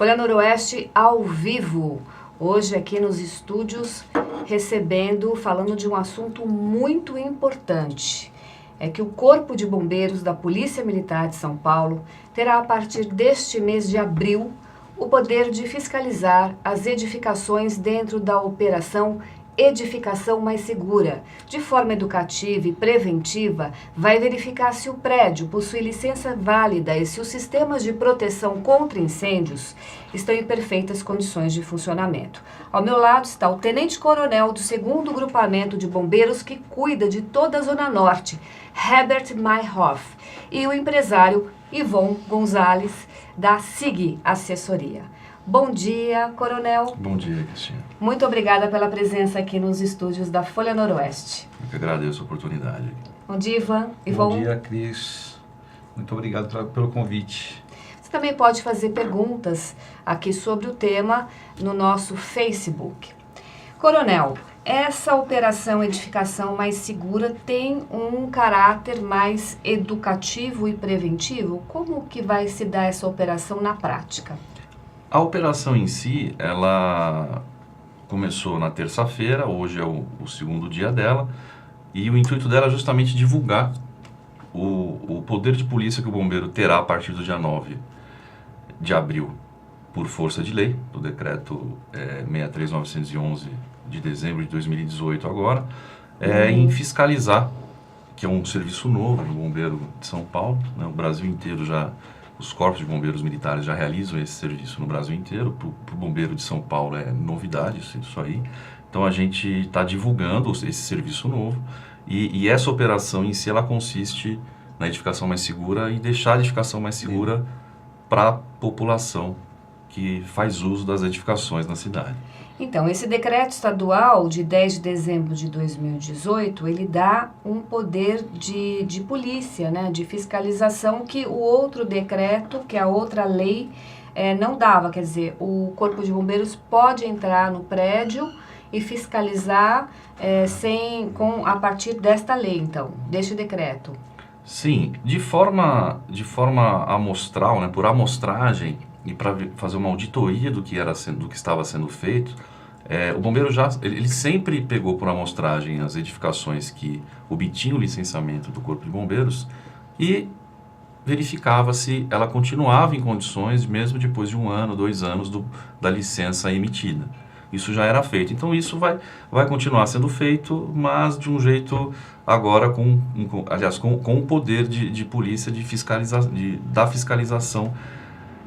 Folha Noroeste ao vivo, hoje aqui nos estúdios, falando de um assunto muito importante. É que o Corpo de Bombeiros da Polícia Militar de São Paulo terá, a partir deste mês de abril, o poder de fiscalizar as edificações dentro da Operação Edificação Mais Segura. De forma educativa e preventiva, vai verificar se o prédio possui licença válida e se os sistemas de proteção contra incêndios estão em perfeitas condições de funcionamento. Ao meu lado está o tenente-coronel do 2º Grupamento de Bombeiros, que cuida de toda a Zona Norte, Herbert Mayhoff, e o empresário Ivon Gonzalez, da SIG Assessoria. Bom dia, coronel. Bom dia, Cristina. Muito obrigada pela presença aqui nos estúdios da Folha Noroeste. Eu que agradeço a oportunidade. Bom dia, Ivon. Bom dia, Cris. Muito obrigado pelo convite. Você também pode fazer perguntas aqui sobre o tema no nosso Facebook. Coronel, essa Operação Edificação Mais Segura tem um caráter mais educativo e preventivo? Como que vai se dar essa operação na prática? A operação em si, ela começou na terça-feira, hoje é o segundo dia dela, e o intuito dela é justamente divulgar o poder de polícia que o bombeiro terá a partir do dia 9 de abril, por força de lei, do decreto 63911 de dezembro de 2018 agora, em fiscalizar, que é um serviço novo do bombeiro de São Paulo, né? O Brasil inteiro já... Os corpos de bombeiros militares já realizam esse serviço no Brasil inteiro. Para o bombeiro de São Paulo é novidade isso aí. Então a gente está divulgando esse serviço novo. E essa operação em si, ela consiste na edificação mais segura e deixar a edificação mais segura para a população que faz uso das edificações na cidade. Então, esse decreto estadual de 10 de dezembro de 2018, ele dá um poder de polícia, né, de fiscalização, que o outro decreto, que a outra lei, não dava. Quer dizer, o Corpo de Bombeiros pode entrar no prédio e fiscalizar a partir desta lei, então, deste decreto. Sim, de forma amostral, né, por amostragem, e para fazer uma auditoria do que estava sendo feito, o bombeiro ele sempre pegou por amostragem as edificações que obtinham o licenciamento do Corpo de Bombeiros e verificava se ela continuava em condições mesmo depois de 1 ano, 2 anos da licença emitida. Isso já era feito. Então isso vai continuar sendo feito, mas de um jeito agora com o poder de polícia da fiscalização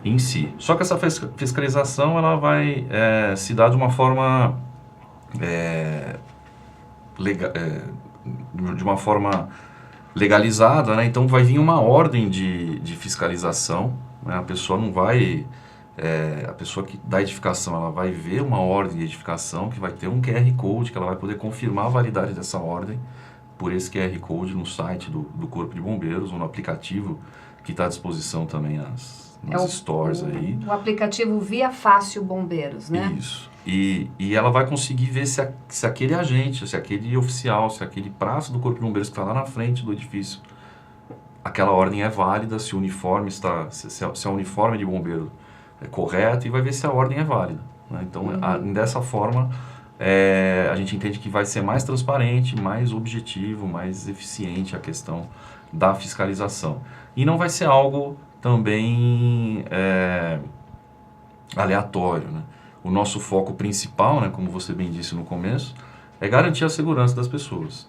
em si. Só que essa fiscalização ela vai se dar de uma forma legalizada, né? Então vai vir uma ordem de fiscalização, né? A pessoa não vai... a pessoa que da edificação, ela vai ver uma ordem de edificação que vai ter um QR Code, que ela vai poder confirmar a validade dessa ordem por esse QR Code no site do Corpo de Bombeiros ou no aplicativo que está à disposição também nas stores aí. O aplicativo Via Fácil Bombeiros, né? Isso. E ela vai conseguir ver se aquele agente, se aquele oficial, se aquele praça do Corpo de Bombeiros que está lá na frente do edifício, aquela ordem é válida, se o uniforme se a uniforme de bombeiro é correto, e vai ver se a ordem é válida, né? Então, dessa forma, a gente entende que vai ser mais transparente, mais objetivo, mais eficiente a questão da fiscalização. E não vai ser algo também aleatório, né? O nosso foco principal, né, como você bem disse no começo, é garantir a segurança das pessoas.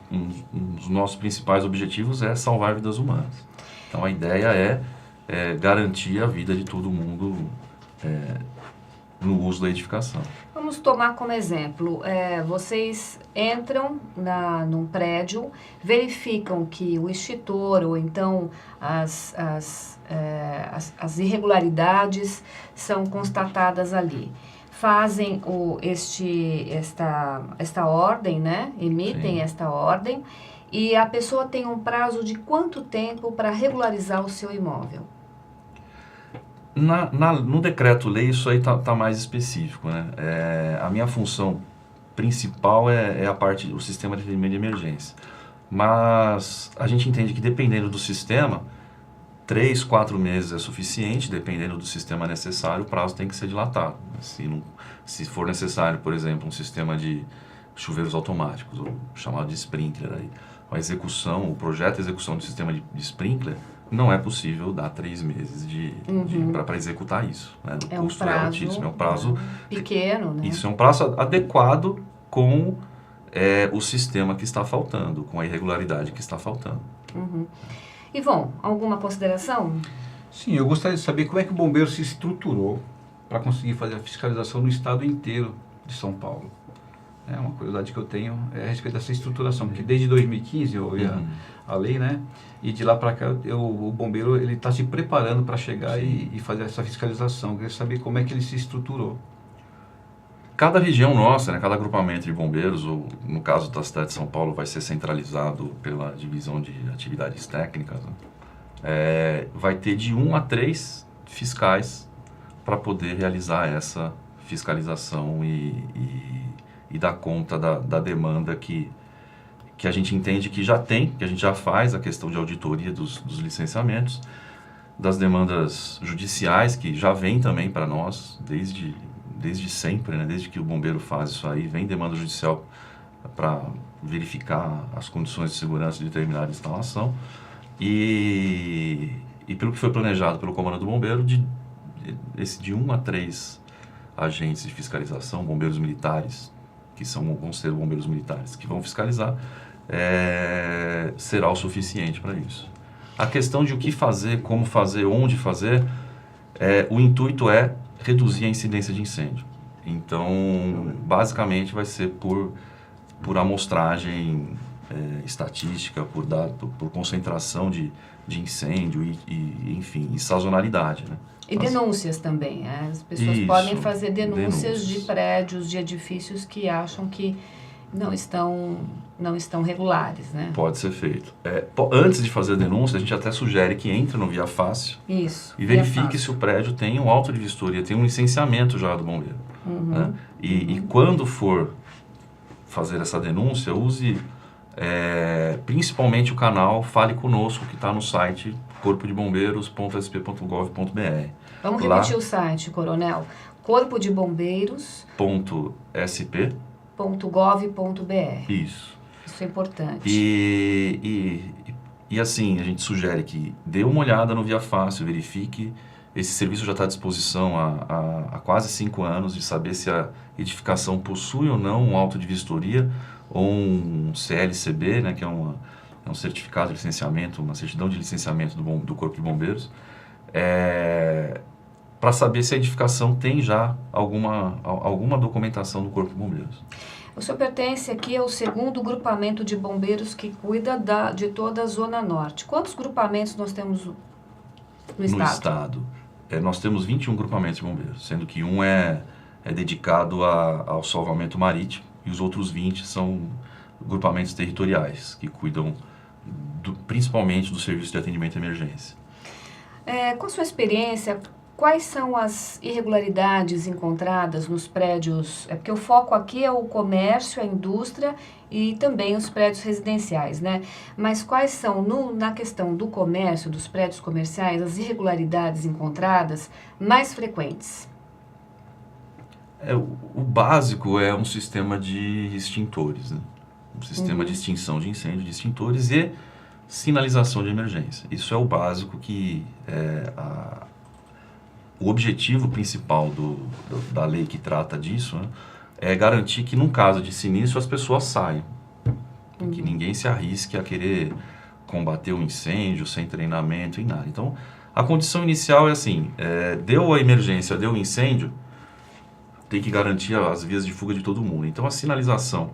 Um dos nossos principais objetivos é salvar vidas humanas. Então a ideia é garantir a vida de todo mundo no uso da edificação. Vamos tomar como exemplo, vocês entram num prédio, verificam que o extintor ou então as irregularidades são constatadas ali. Fazem esta ordem, né? Emitem Sim. esta ordem, e a pessoa tem um prazo de quanto tempo para regularizar o seu imóvel? No decreto-lei isso aí tá mais específico, né? A minha função principal é o sistema de atendimento de emergência. Mas a gente entende que dependendo do sistema, 3, 4 meses é suficiente, dependendo do sistema necessário, o prazo tem que ser dilatado. Se for necessário, por exemplo, um sistema de chuveiros automáticos, ou chamado de sprinkler, aí, a execução, o projeto de execução do sistema de sprinkler, não é possível dar 3 meses para executar isso. Né? O custo é altíssimo, é um prazo pequeno. Né? Isso é um prazo adequado com o sistema que está faltando, com a irregularidade que está faltando. Ivon, alguma consideração? Sim, eu gostaria de saber como é que o bombeiro se estruturou para conseguir fazer a fiscalização no estado inteiro de São Paulo. É uma curiosidade que eu tenho a respeito dessa estruturação, porque desde 2015 houve a lei, né? E de lá para cá o bombeiro ele está se preparando para chegar e fazer essa fiscalização. Eu queria saber como é que ele se estruturou. Cada região nossa, né, cada agrupamento de bombeiros, ou no caso da cidade de São Paulo, vai ser centralizado pela divisão de atividades técnicas, né? Vai ter de 1 a 3 fiscais para poder realizar essa fiscalização e dar conta da demanda que a gente entende que já tem, que a gente já faz, a questão de auditoria dos licenciamentos, das demandas judiciais, que já vem também para nós, desde sempre, né? Desde que o bombeiro faz isso aí, vem demanda judicial para verificar as condições de segurança de determinada instalação. E pelo que foi planejado pelo Comando do Bombeiro, de 1 a 3 agentes de fiscalização, bombeiros militares, que vão ser bombeiros militares, que vão fiscalizar, será o suficiente para isso. A questão de o que fazer, como fazer, onde fazer, o intuito é reduzir a incidência de incêndio. Então, basicamente, vai ser por amostragem estatística, por concentração de incêndio enfim, e sazonalidade, né? E denúncias também. As pessoas podem fazer denúncias de prédios, de edifícios que acham que não estão regulares, né? Pode ser feito. Antes de fazer a denúncia, a gente até sugere que entre no Via Fácil. Isso. E verifique se o prédio tem um auto de vistoria, tem um licenciamento já do bombeiro. Né? E quando for fazer essa denúncia, use principalmente o canal Fale Conosco, que está no site corpodebombeiros.sp.gov.br. Vamos repetir o site, Coronel. corpodebombeiros.sp.gov.br. Isso. Isso é importante. E assim, a gente sugere que dê uma olhada no Via Fácil, verifique. Esse serviço já está à disposição há quase 5 anos, de saber se a edificação possui ou não um auto de vistoria ou um CLCB, né, que é um certificado de licenciamento, uma certidão de licenciamento do Corpo de Bombeiros, para saber se a edificação tem já alguma documentação do Corpo de Bombeiros. O senhor pertence aqui ao 2º grupamento de bombeiros que cuida de toda a Zona Norte. Quantos grupamentos nós temos no estado? No estado, nós temos 21 grupamentos de bombeiros, sendo que um é dedicado ao salvamento marítimo e os outros 20 são grupamentos territoriais, que cuidam principalmente do serviço de atendimento à emergência. Com a sua experiência, quais são as irregularidades encontradas nos prédios? Porque o foco aqui é o comércio, a indústria e também os prédios residenciais, né? Mas quais são, na questão do comércio, dos prédios comerciais, as irregularidades encontradas mais frequentes? O básico é um sistema de extintores, né? Um sistema de extinção de incêndio, de extintores e sinalização de emergência. Isso é o básico que o objetivo principal da lei que trata disso, né, é garantir que, num caso de sinistro, as pessoas saiam. Que ninguém se arrisque a querer combater o incêndio sem treinamento e nada. Então, a condição inicial é assim, deu a emergência, deu o incêndio, tem que garantir as vias de fuga de todo mundo. Então, a sinalização,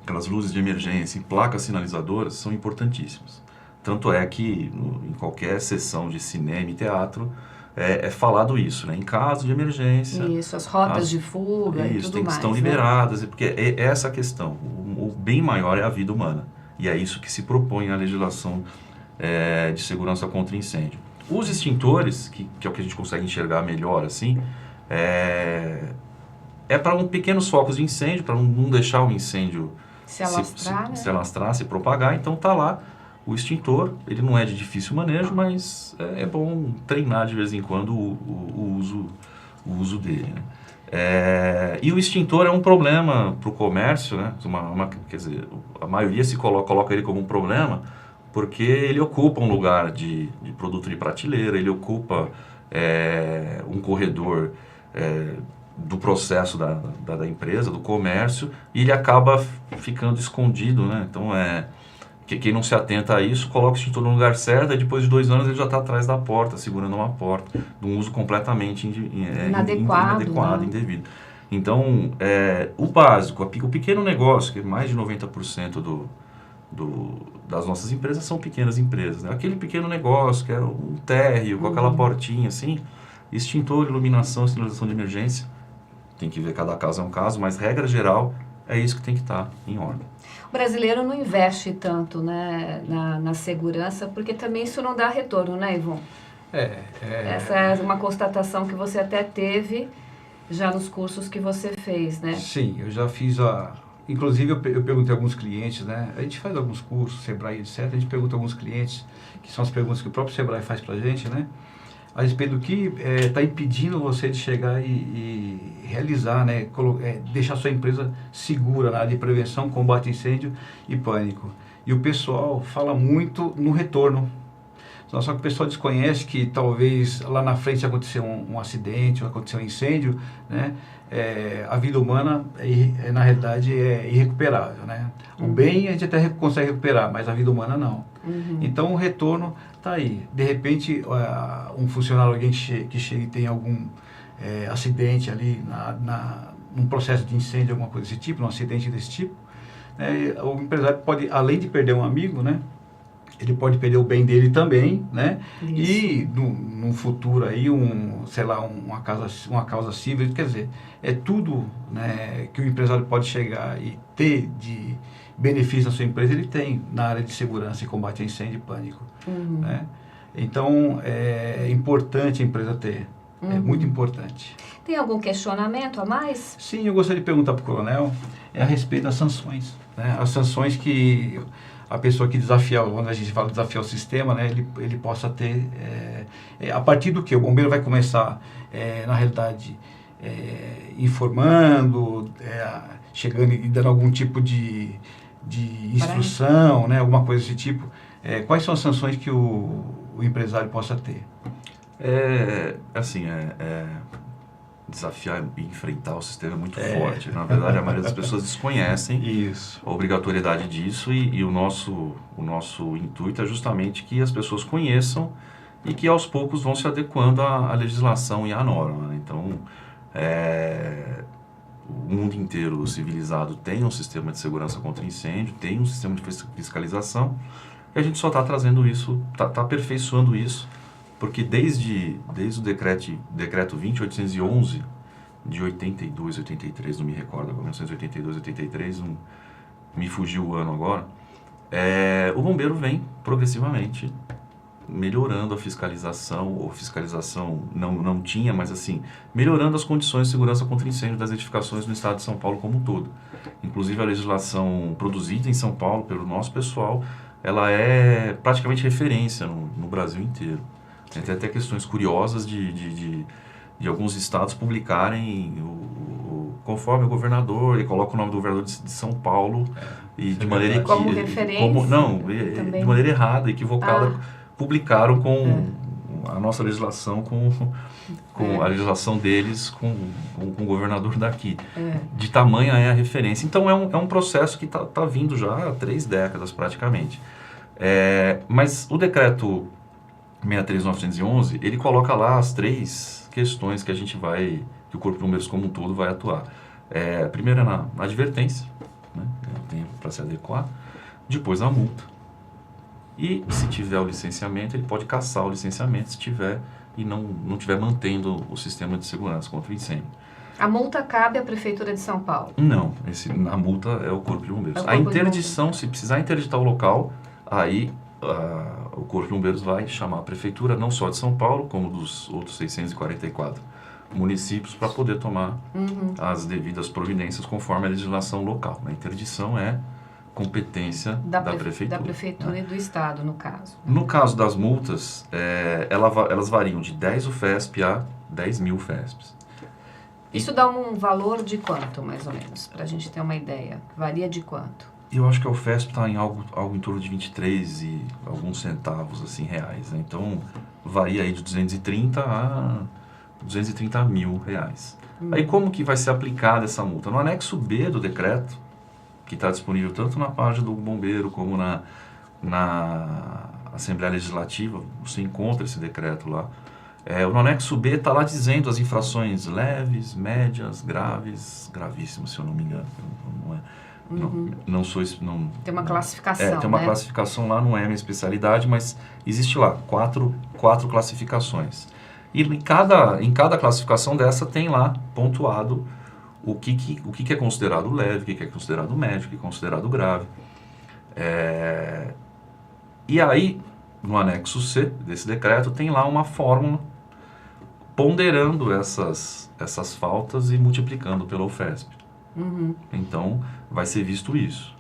aquelas luzes de emergência e placas sinalizadoras são importantíssimas. Tanto é que em qualquer sessão de cinema e teatro é falado isso, né? Em caso de emergência... Isso, as rotas de fuga e tudo mais. Estão liberadas, porque é essa a questão. O bem maior é a vida humana. E é isso que se propõe na legislação de segurança contra incêndio. Os extintores, que é o que a gente consegue enxergar melhor, assim, para pequenos focos de incêndio, para não deixar o incêndio se alastrar, se propagar. Então está lá O extintor, ele não é de difícil manejo, mas é bom treinar de vez em quando o uso dele, né? E o extintor é um problema para o comércio, né? Quer dizer, a maioria coloca ele como um problema porque ele ocupa um lugar de produto de prateleira, ele ocupa um corredor do processo da empresa, do comércio, e ele acaba ficando escondido, né? Então, quem não se atenta a isso, coloca o extintor no lugar certo, e depois de 2 anos ele já está atrás da porta, segurando uma porta, de um uso completamente inadequado, né? indevido. Então, o básico, o pequeno negócio, que mais de 90% das nossas empresas são pequenas empresas, né? Aquele pequeno negócio, que é um térreo, com aquela portinha assim, extintor, iluminação, sinalização de emergência, tem que ver, cada caso é um caso, mas regra geral é isso que tem que estar em ordem. O brasileiro não investe tanto, né, na segurança, porque também isso não dá retorno, né, Ivon? Essa é uma constatação que você até teve já nos cursos que você fez, né? Sim, eu já fiz Inclusive, eu perguntei a alguns clientes, né? A gente faz alguns cursos, Sebrae, etc. A gente pergunta a alguns clientes, que são as perguntas que o próprio Sebrae faz pra gente, né? A respeito do que está impedindo você de chegar e realizar, né? Deixar sua empresa segura na área de prevenção, combate a incêndio e pânico. E o pessoal fala muito no retorno. Só que o pessoal desconhece que talvez lá na frente aconteceu um acidente, ou aconteceu um incêndio, né? A vida humana, na realidade, é irrecuperável, né? O bem a gente até consegue recuperar, mas a vida humana não. Então, o retorno está aí. De repente, um funcionário, alguém que chega e tem algum acidente ali, num processo de incêndio, alguma coisa desse tipo, num acidente desse tipo, o empresário pode, além de perder um amigo, né? Ele pode perder o bem dele também, né? Isso. E num futuro aí, uma causa civil, quer dizer, é tudo, né, que o empresário pode chegar e ter de benefício na sua empresa, ele tem na área de segurança e combate a incêndio e pânico, né? Então, é importante a empresa ter, é muito importante. Tem algum questionamento a mais? Sim, eu gostaria de perguntar para o coronel a respeito das sanções, né? As sanções que a pessoa que desafiar, quando a gente fala desafiar o sistema, né, ele possa ter, a partir do que o bombeiro vai começar, na realidade, informando, chegando e dando algum tipo de instrução, né, alguma coisa desse tipo. Quais são as sanções que o empresário possa ter? Desafiar e enfrentar o sistema é muito forte. Na verdade, a maioria das pessoas desconhecem a obrigatoriedade disso, e o nosso intuito é justamente que as pessoas conheçam e que aos poucos vão se adequando à legislação e à norma, né? Então, o mundo inteiro civilizado tem um sistema de segurança contra incêndio, tem um sistema de fiscalização, e a gente só está trazendo isso, está aperfeiçoando isso, porque desde o decreto 20.811 de 82, 83, não me recordo agora, 1982, 83, me fugiu o ano agora, o bombeiro vem progressivamente melhorando a fiscalização, ou fiscalização não tinha, mas assim, melhorando as condições de segurança contra incêndio das edificações no estado de São Paulo como um todo. Inclusive a legislação produzida em São Paulo pelo nosso pessoal, ela é praticamente referência no Brasil inteiro. Tem até questões curiosas de alguns estados publicarem, conforme o governador, ele coloca o nome do governador de São Paulo, e de maneira como referência, de maneira errada, equivocada, publicaram com a nossa legislação, com a legislação deles, com o governador daqui. De tamanha é a referência. Então é um processo que está vindo já há 3 décadas praticamente. Mas o decreto 63.911, ele coloca lá as 3 questões que que o Corpo de Bombeiros como um todo vai atuar. A primeira é na advertência, né? Tem para se adequar. Depois a multa. E se tiver o licenciamento, ele pode cassar o licenciamento se tiver e não tiver mantendo o sistema de segurança contra o incêndio. A multa cabe à Prefeitura de São Paulo? Não, a multa é o Corpo de Bombeiros. A interdição, se precisar interditar o local, aí o Corpo de Bombeiros vai chamar a Prefeitura, não só de São Paulo, como dos outros 644 municípios, para poder tomar as devidas providências conforme a legislação local. A interdição é competência da prefeitura. Da prefeitura, né? e do estado, no caso. No caso das multas, elas variam de 10 UFESP a 10 mil UFESPs. Isso dá um valor de quanto, mais ou menos, para a gente ter uma ideia? Varia de quanto? Eu acho que a UFESP está em algo em torno de 23 e alguns centavos assim, reais. Né? Então, varia aí de 230 a 230 mil reais. Aí como que vai ser aplicada essa multa? No anexo B do decreto, que está disponível tanto na página do bombeiro como na Assembleia Legislativa, você encontra esse decreto lá. No anexo B está lá dizendo as infrações leves, médias, graves, gravíssimas, se eu não me engano. Não sou isso. Tem uma classificação, tem uma né? classificação lá, não é minha especialidade, mas existe lá quatro classificações. E em cada classificação dessa tem lá pontuado o que é considerado leve, o que é considerado médio, o que é considerado grave. E aí, no anexo C desse decreto, tem lá uma fórmula ponderando essas faltas e multiplicando pela UFESP. Então, vai ser visto isso.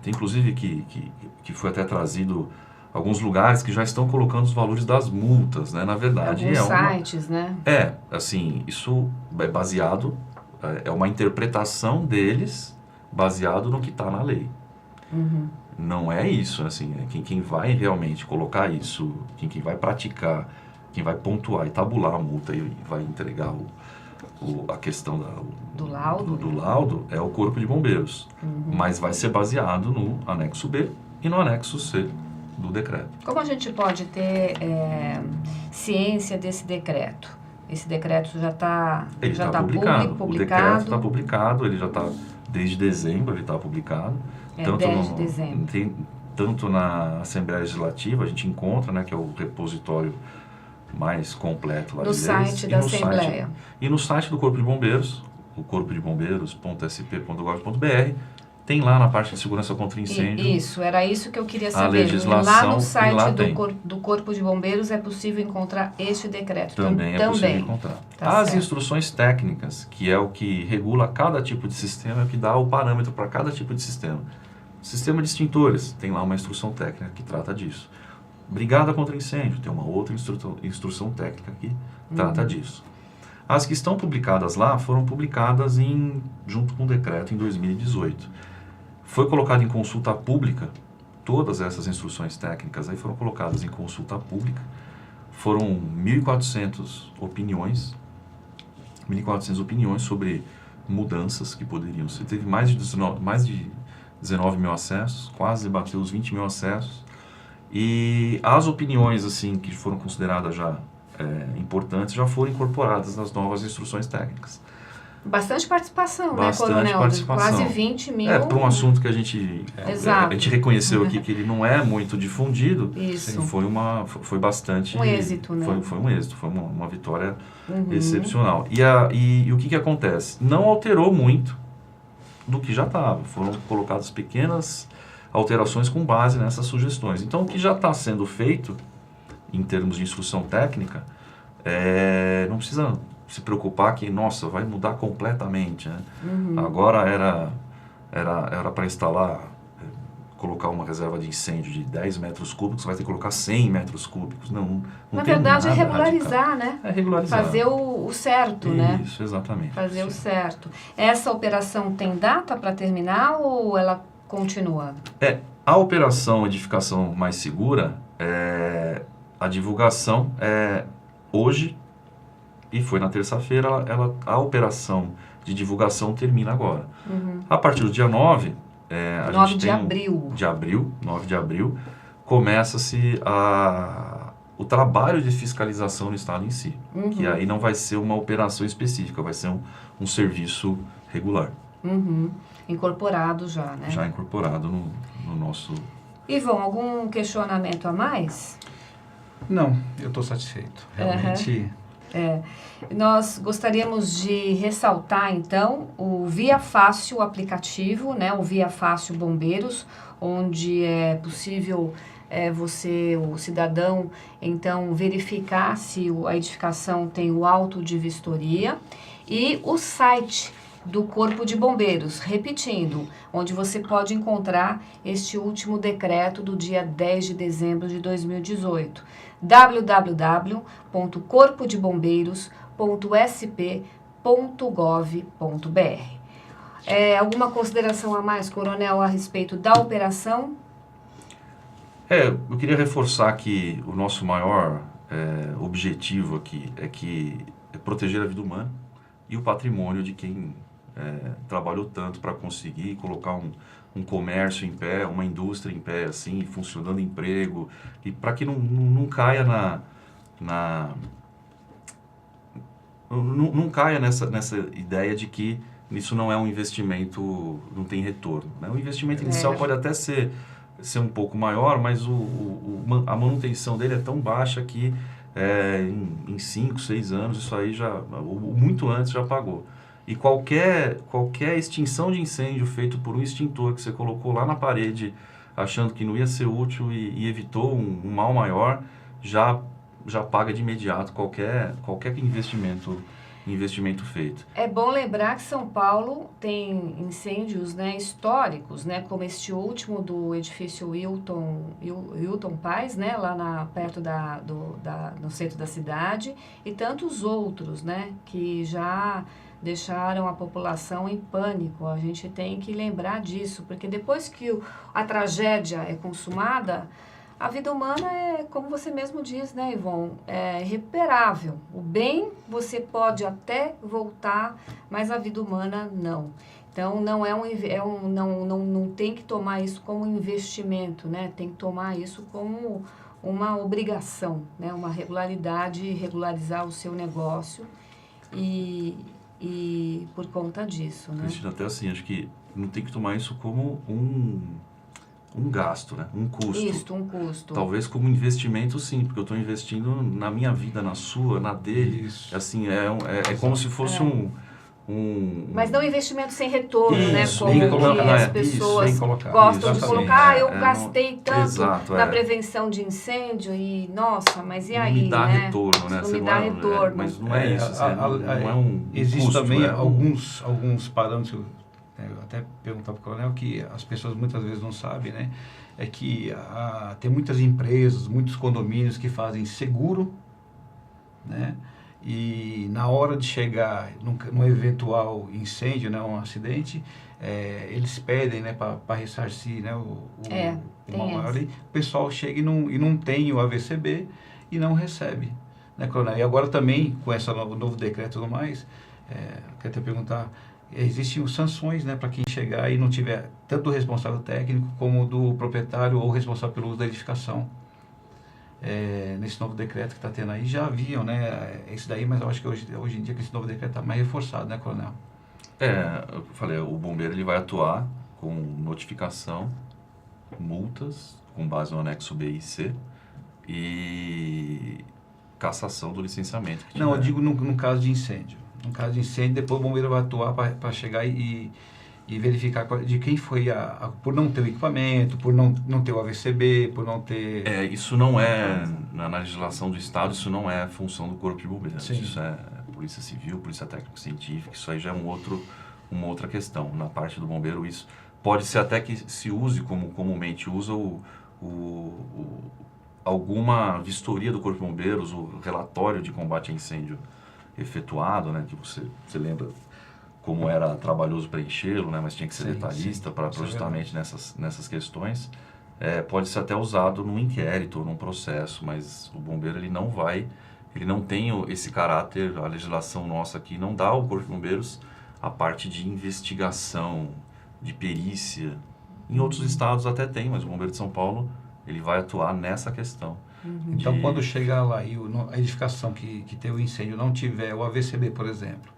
Tem inclusive que foi até trazido alguns lugares que já estão colocando os valores das multas, né? Na verdade, alguns sites, né? Assim, isso é baseado, é uma interpretação deles baseado no que está na lei. Não é isso, assim, quem vai realmente colocar isso, quem vai praticar, quem vai pontuar e tabular a multa e vai entregar a questão do laudo é o Corpo de Bombeiros. Mas vai ser baseado no anexo B e no anexo C do decreto. Como a gente pode ter ciência desse decreto? Esse decreto já está publicado. publicado? O decreto está publicado, ele já está desde dezembro, ele está publicado. Desde dezembro. Tanto na Assembleia Legislativa, a gente encontra, né, que é o repositório mais completo lá no de leis. Site da Assembleia. E no site do Corpo de Bombeiros, o corpodebombeiros.sp.gov.br, tem lá na parte de segurança contra incêndio. Isso, era isso que eu queria saber. A legislação, lá no site lá do Corpo de Bombeiros é possível encontrar este decreto. Também é possível encontrar. Tá As certo. instruções técnicas, que é o que regula cada tipo de sistema, que dá o parâmetro para cada tipo de sistema. Sistema de extintores, tem lá uma instrução técnica que trata disso. Brigada contra incêndio, tem uma outra instrução técnica que trata disso. As que estão publicadas lá foram publicadas junto com o decreto em 2018. Foi colocado em consulta pública, todas essas instruções técnicas aí foram colocadas em consulta pública. Foram 1.400 opiniões sobre mudanças que poderiam ser. Teve mais de 19 mil acessos, quase bateu os 20 mil acessos. E as opiniões assim que foram consideradas já importantes já foram incorporadas nas novas instruções técnicas. Bastante participação, Bastante, né, Coronel? participação. Quase 20 mil. Para um assunto que a gente reconheceu aqui que ele não é muito difundido. Isso. Foi bastante... Um êxito, né? Foi um êxito, foi uma vitória excepcional. E o que acontece? Não alterou muito do que já estava. Foram colocadas pequenas alterações com base nessas sugestões. Então, o que já está sendo feito, em termos de instrução técnica, não precisa se preocupar que, nossa, vai mudar completamente. Né? Agora era para instalar, colocar uma reserva de incêndio de 10 metros cúbicos, vai ter que colocar 100 metros cúbicos. Não Na tem verdade, nada é regularizar, radical. né? É regularizar. Fazer o certo, né? Isso, exatamente. Fazer o certo. Essa operação tem data para terminar ou ela continua? A operação Edificação Mais Segura, a divulgação é hoje e foi na terça-feira, a operação de divulgação termina agora. A partir do dia 9, 9 de abril. 9 de abril, começa-se o trabalho de fiscalização no estado em si. Que aí não vai ser uma operação específica, vai ser um serviço regular. Incorporado já, né? Já incorporado no nosso... Ivon, algum questionamento a mais? Não, eu estou satisfeito. Realmente... Nós gostaríamos de ressaltar, então, o Via Fácil aplicativo, né? O Via Fácil Bombeiros, onde é possível o cidadão, então, verificar se a edificação tem o auto de vistoria. E o site do Corpo de Bombeiros. Repetindo, onde você pode encontrar este último decreto do dia 10 de dezembro de 2018. www.corpodebombeiros.sp.gov.br. Alguma consideração a mais, Coronel, a respeito da operação? Eu queria reforçar que o nosso maior objetivo aqui é proteger a vida humana e o patrimônio de quem trabalhou tanto para conseguir colocar um comércio em pé, uma indústria em pé, assim, funcionando emprego, e para que não caia não caia nessa ideia de que isso não é um investimento, não tem retorno, né? O investimento inicial pode até ser um pouco maior, mas a manutenção dele é tão baixa que em 5, 6 anos isso aí muito antes já pagou. E qualquer extinção de incêndio feito por um extintor que você colocou lá na parede achando que não ia ser útil e evitou um mal maior, já paga de imediato qualquer investimento feito. É bom lembrar que São Paulo tem incêndios, né, históricos, né, como este último do edifício Wilton Paz, né, lá perto no centro da cidade, e tantos outros, né, que já deixaram a população em pânico. A gente tem que lembrar disso, porque depois que a tragédia é consumada, a vida humana é, como você mesmo diz, né, Ivon, é irrecuperável. O bem você pode até voltar, mas a vida humana não. Então não tem que tomar isso como investimento, né? Tem que tomar isso como uma obrigação, né? Uma regularidade, regularizar o seu negócio e por conta disso, né? Cristina, até assim, acho que não tem que tomar isso como um gasto, né? Um custo. Isso, um custo. Talvez como investimento, sim, porque eu estou investindo na minha vida, na sua, na dele. Isso. Assim, é como se fosse Mas não investimento sem retorno, isso, né? bem Como colocado, que as pessoas gostam de colocar, eu gastei tanto na prevenção de incêndio e, nossa, mas e aí, não me dá né? retorno, né? Não me dá retorno. Mas não é isso, não é um existe custo, também é alguns parâmetros. Eu até perguntava para o Coronel que as pessoas muitas vezes não sabem, né? É que tem muitas empresas, muitos condomínios que fazem seguro, né? E na hora de chegar num eventual incêndio, né, um acidente, eles pedem, né, para ressarcir, né, o mal maior. E o pessoal chega e não tem o AVCB e não recebe, né, Coronel? E agora também, com esse novo decreto e tudo mais, quero até perguntar, existem sanções, né, para quem chegar e não tiver tanto do responsável técnico como do proprietário ou responsável pelo uso da edificação. Nesse novo decreto que está tendo aí, já haviam, né, esse daí, mas eu acho que hoje em dia que esse novo decreto está mais reforçado, né, Coronel? Eu falei, o bombeiro ele vai atuar com notificação, multas, com base no anexo B e C, e cassação do licenciamento. Não, eu digo no caso de incêndio. No caso de incêndio, depois o bombeiro vai atuar para chegar e verificar de quem foi por não ter o equipamento, por não ter o AVCB, por não ter... Isso não na legislação do Estado, isso não é função do Corpo de Bombeiros. Sim. Isso é Polícia Civil, Polícia Técnico-Científica, isso aí já é uma outra questão. Na parte do bombeiro, isso pode ser até que se use, como comumente usa, alguma vistoria do Corpo de Bombeiros, o relatório de combate a incêndio efetuado, né, que você lembra como era trabalhoso preenchê-lo, né, mas tinha que ser detalhista para justamente nessas questões. Pode ser até usado num inquérito ou num processo, mas o bombeiro ele não tem esse caráter, a legislação nossa aqui não dá ao Corpo de Bombeiros a parte de investigação, de perícia. Em outros estados até tem, mas o Bombeiro de São Paulo ele vai atuar nessa questão. Então, quando chegar lá e a edificação que tem o incêndio não tiver o AVCB, por exemplo,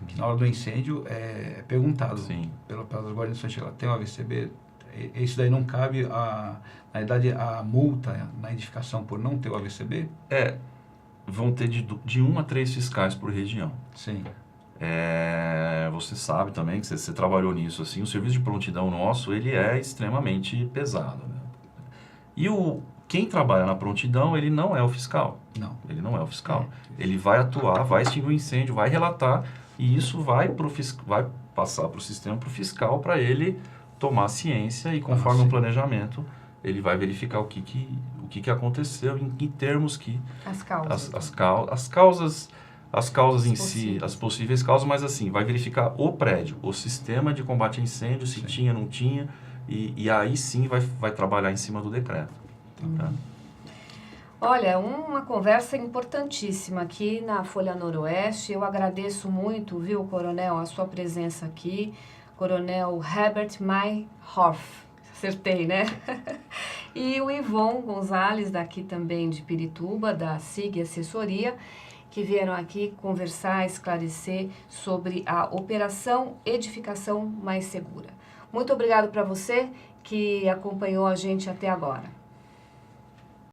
que na hora do incêndio é perguntado pelas guarnições, chega lá, tem o AVCB? Isso daí não cabe, na verdade, a multa na edificação por não ter o AVCB? Vão ter de 1 a 3 fiscais por região. Sim. Você sabe também que você trabalhou nisso, assim, o serviço de prontidão nosso, ele é extremamente pesado, né? E quem trabalha na prontidão, ele não é o fiscal. Não. Ele não é o fiscal. Ele vai atuar, vai extinguir o incêndio, vai relatar, e isso vai passar para o sistema, para o fiscal, para ele tomar ciência e conforme o planejamento, ele vai verificar o que aconteceu, em que termos que... As causas. As causas em si, as possíveis causas, mas assim, vai verificar o prédio, o sistema de combate a incêndio, se tinha, não tinha, e aí sim vai trabalhar em cima do decreto. Tá? Olha, uma conversa importantíssima aqui na Folha Noroeste. Eu agradeço muito, viu, Coronel, a sua presença aqui. Coronel Herbert Mayhoff, acertei, né? E o Ivon Gonzalez, daqui também de Pirituba, da SIG Assessoria, que vieram aqui conversar, esclarecer sobre a Operação Edificação Mais Segura. Muito obrigado para você que acompanhou a gente até agora.